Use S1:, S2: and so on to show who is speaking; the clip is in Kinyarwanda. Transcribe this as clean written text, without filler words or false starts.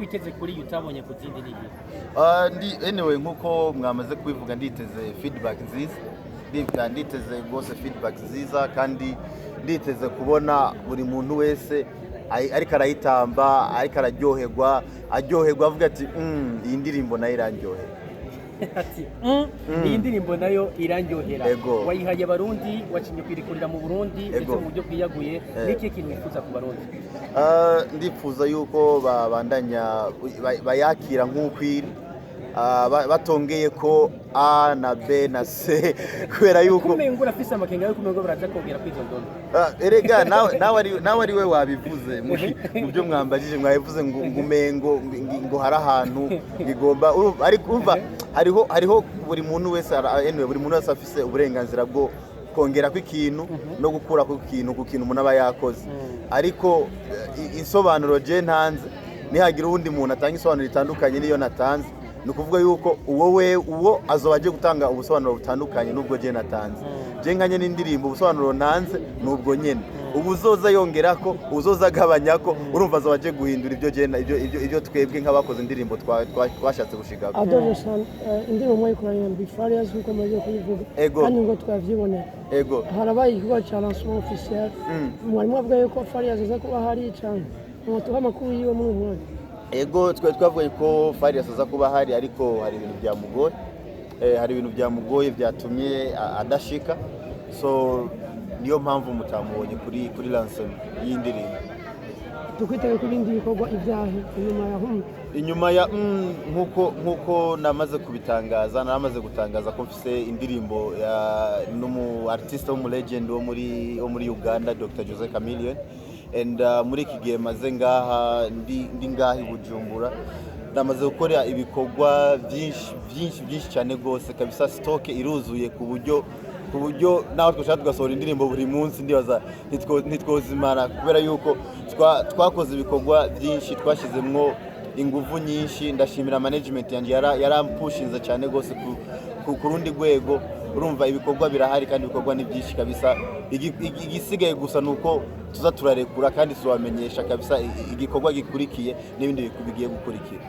S1: witeze kuri utabonye ku zindi nigi
S2: anyway nkuko mwamaze kubivuga nditeze feedback nziza nditeze rwose feedback nziza kandi nditeze kubona buri muntu wese ariko arayitamba ariko araryoherwa avuga ati iyi ndirimbo nayo irandyohera
S1: ati iyi ndirimbo nayo irandyohera wayihaye abarundi wacinye kwirikurira mu Burundi ndetse mu buryo bwiyaguye niki kintu wifuza ku barundi
S2: ndifuza yuko babandanya bayakira nk'ukwiri batongeye ko A na B na C kubera yuko
S1: kumengo urafise amakenga yo kumengo baraza kongera kwizondona
S2: erega nawe ari we wabivuze mu byo mwambajije mwabivuze ngo umengo hari ahantu bigomba ariko umva hariho buri muntu wese buri muntu wese afise uburenganzira bwo kongera kw'ikintu no gukura kw'ikintu ku kintu umuntu aba yakoze ariko insobanuro je ntanze nihagira uwundi muntu atanga isobanuro ritandukanye niyo natanze nukuvuga yuko uwo azoba aje gutanga ubusobanuro butandukanye nubwo je natanze je nkanye n'indirimbo ubusobanuro ntanze nubwo nyene ubuzoza yongerako uzoza agabanyako urumva azoba aje guhindura ibyo twebwe nk'abakoze indirimbo twashatse gushigako
S3: Adolescent indirimbo mwe kuranya Big Farious nkuko maze kuyivuga kandi ngo twavyibonera harabaye ikigo cya lancement officiel mwarimu avuga yuko Farious aza kuba hari cyane umutuha makuru yiwe muri umwanya
S2: twavuye ko Farious aza kuba hari ariko hari ibintu byamugoye byatumye adashika so niyo mpamvu mutamubonye kuri lancement y'indirimbo
S3: tukwitege ku bindi bikorwa ibyahe
S2: inyuma ya nkuko namaze gutangaza ko mfise indirimbo n'umu artiste wo mu legend wo muri Uganda Dr. Jose Chameleone and muri iki gihe maze ngaha ndi ngaha i Bujumbura ndamaze gukora ibikorwa byinshi cyane gose kabisa stock iruzuye ku buryo naho twashaka tugasohora indirimbo buri munsi ndibaza nitwozimara kubera yuko twakoze ibikorwa byinshi twashizemwo ingufu nyinshi ndashimira management yanjye yarampushinze cyane gose ku rundi rwego urumva ibikorwa birahari kandi ibikorwa ni byinshi kabisa igisigaye gusa nuko tuza turarekura kandi tubamenyesha kabisa igikorwa gikurikiye n'ibindi bigiye gukurikira